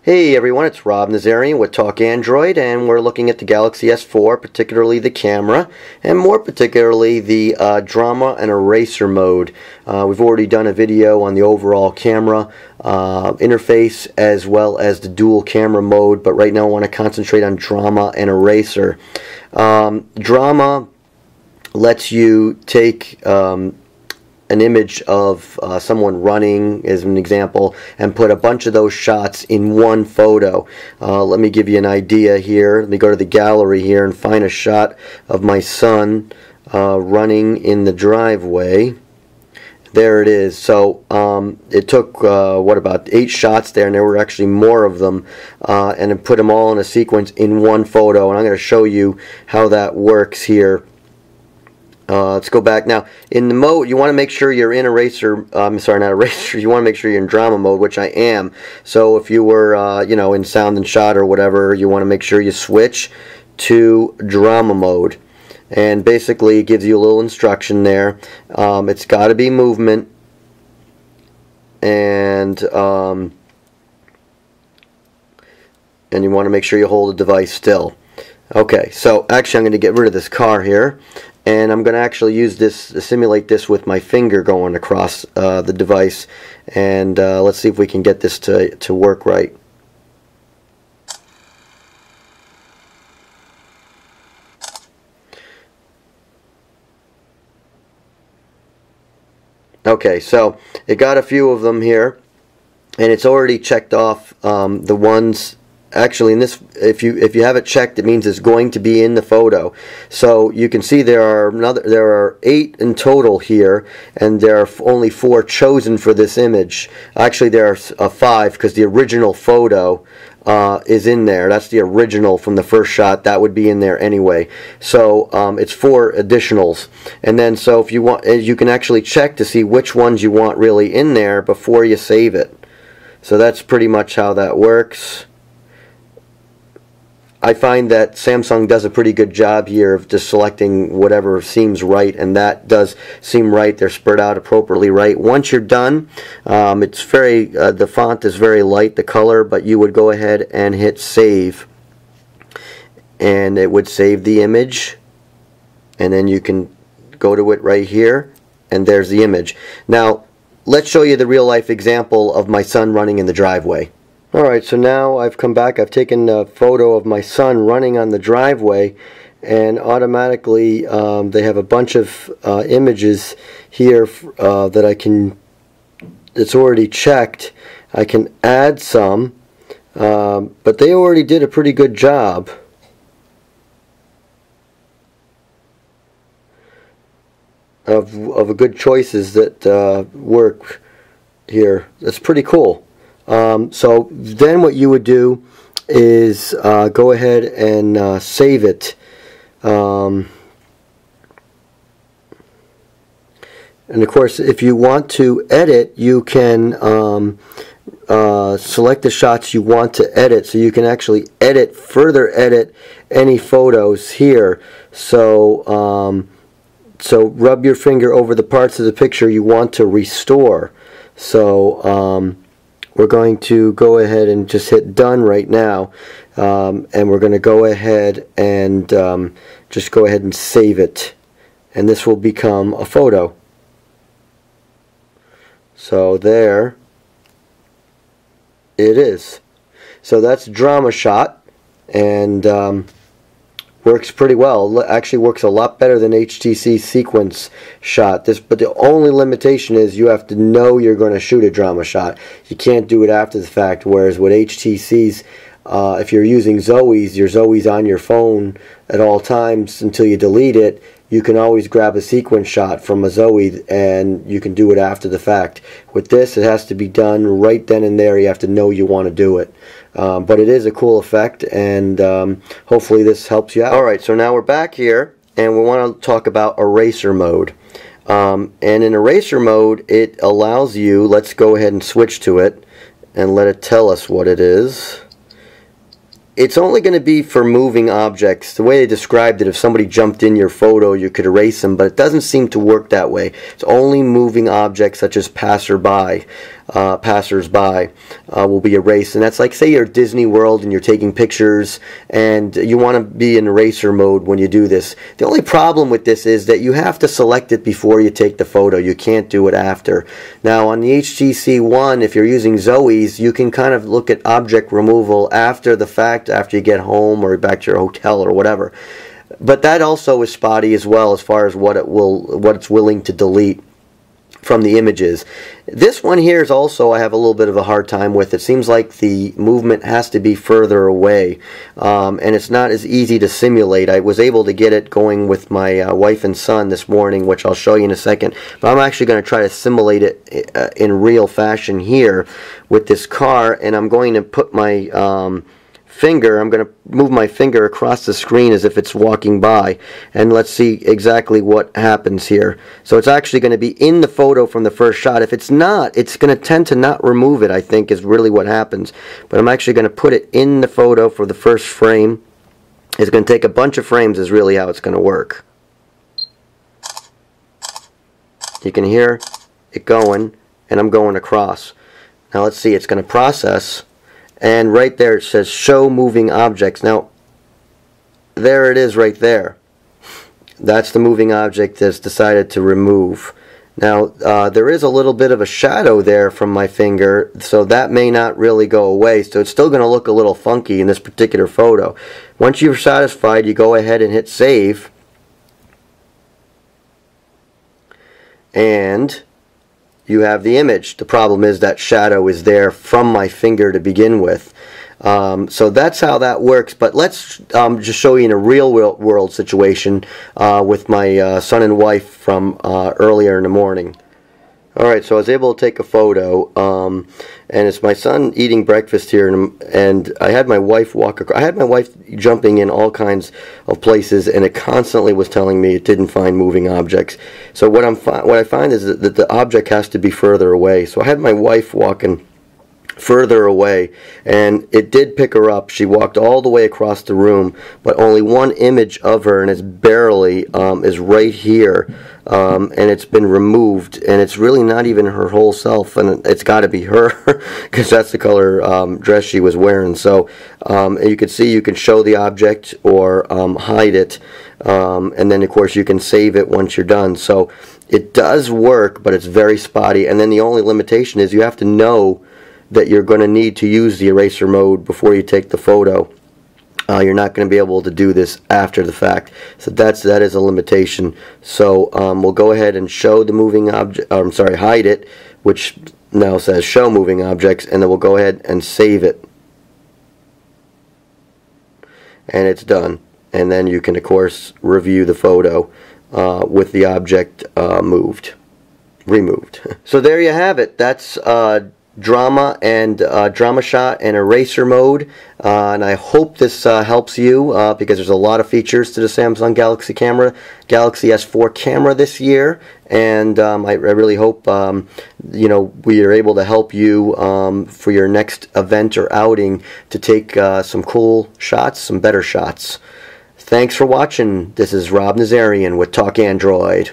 Hey everyone, it's Rob Nazarian with Talk Android, and we're looking at the Galaxy S4, particularly the camera, and more particularly the drama and eraser mode. We've already done a video on the overall camera interface as well as the dual camera mode, but right now I want to concentrate on drama and eraser. Drama lets you take an image of someone running as an example and put a bunch of those shots in one photo. Let me give you an idea here. Let me go to the gallery here and find a shot of my son running in the driveway. There it is. So it took what, about 8 shots there, and there were actually more of them, and it put them all in a sequence in one photo, and I'm going to show you how that works here. Let's go back now. In the mode, you want to make sure you're in eraser. Sorry, not eraser. You want to make sure you're in drama mode, which I am. So if you were, you know, in sound and shot or whatever, you want to make sure you switch to drama mode. And basically, it gives you a little instruction there. It's got to be movement, and you want to make sure you hold the device still. Okay, so actually, I'm going to get rid of this car here. And I'm going to actually use this, simulate this with my finger going across the device. And let's see if we can get this to work right. Okay, so it got a few of them here. And it's already checked off the ones. Actually, in this, if you have it checked, it means it's going to be in the photo. So you can see there are 8 in total here, and there are only 4 chosen for this image. Actually, there are 5 because the original photo is in there. That's the original from the first shot. That would be in there anyway. So it's 4 additionals, and then so if you want, you can actually check to see which ones you want really in there before you save it. So that's pretty much how that works. I find that Samsung does a pretty good job here of just selecting whatever seems right, and that does seem right. They're spread out appropriately right. Once you're done, it's very the font is very light, the color, but you would go ahead and hit save, and it would save the image, and then you can go to it right here, and there's the image. Now let's show you the real life example of my son running in the driveway. Alright, so now I've come back, I've taken a photo of my son running on the driveway, and automatically they have a bunch of images here that I can, it's already checked. I can add some, but they already did a pretty good job. Of good choices that work here. That's pretty cool. So then what you would do is go ahead and save it. And of course, if you want to edit, you can select the shots you want to edit, so you can actually further edit any photos here. So so rub your finger over the parts of the picture you want to restore. So we're going to go ahead and just hit done right now, and we're going to go ahead and just go ahead and save it, and this will become a photo. So there it is. So that's drama shot, and works pretty well. Actually works a lot better than HTC sequence shot. But the only limitation is you have to know you're going to shoot a drama shot. You can't do it after the fact, whereas with HTC's, if you're using Zoe's, your Zoe's on your phone at all times until you delete it. You can always grab a sequence shot from a Zoe and you can do it after the fact. With this, it has to be done right then and there. You have to know you want to do it. But it is a cool effect, and hopefully this helps you out. Alright, so now we're back here, and we want to talk about eraser mode. And in eraser mode, it allows you, let's go ahead and switch to it, and let it tell us what it is. It's only going to be for moving objects. The way they described it, if somebody jumped in your photo, you could erase them, but it doesn't seem to work that way. It's only moving objects such as passerby. passers-by will be erased. And that's like, say you're at Disney World and you're taking pictures and you want to be in eraser mode when you do this. The only problem with this is that you have to select it before you take the photo. You can't do it after. Now on the HTC One, if you're using Zoe's, you can kind of look at object removal after the fact, after you get home or back to your hotel or whatever. But that also is spotty as well, as far as what it's willing to delete from the images. This one here is also, I have a little bit of a hard time with. It seems like the movement has to be further away, and it's not as easy to simulate. I was able to get it going with my wife and son this morning, which I'll show you in a second, but I'm actually going to try to simulate it in real fashion here with this car, and I'm going to put my I'm going to move my finger across the screen as if it's walking by, and let's see exactly what happens here. So it's actually going to be in the photo from the first shot. If it's not, it's going to tend to not remove it, I think, is really what happens. But I'm actually going to put it in the photo for the first frame. It's going to take a bunch of frames is really how it's going to work. You can hear it going, and I'm going across. Now let's see, it's going to process. And right there it says show moving objects. Now there it is right there. That's the moving object that's decided to remove. Now there is a little bit of a shadow there from my finger, so that may not really go away, so it's still going to look a little funky in this particular photo. Once you're satisfied, you go ahead and hit save, and you have the image. The problem is that shadow is there from my finger to begin with. So that's how that works. But let's just show you in a real world situation with my son and wife from earlier in the morning. Alright, so I was able to take a photo, and it's my son eating breakfast here, and I had my wife walk across. I had my wife jumping in all kinds of places, and it constantly was telling me it didn't find moving objects. So what I find is that the object has to be further away. So I had my wife walking further away, and it did pick her up. She walked all the way across the room, but only one image of her, and it's barely is right here, and it's been removed, and it's really not even her whole self, and it's got to be her because that's the color dress she was wearing. So you can see, you can show the object or hide it, and then of course you can save it once you're done. So it does work, but it's very spotty, and then the only limitation is you have to know that you're going to need to use the eraser mode before you take the photo. You're not going to be able to do this after the fact, so that is a limitation. So we'll go ahead and show the moving object, hide it, which now says show moving objects, and then we'll go ahead and save it, and it's done. And then you can of course review the photo with the object removed. So there you have it. That's drama shot and eraser mode, and I hope this helps you because there's a lot of features to the Samsung Galaxy S4 camera this year, and I really hope we are able to help you for your next event or outing to take some cool shots, some better shots. Thanks for watching. This is Rob Nazarian with Talk Android.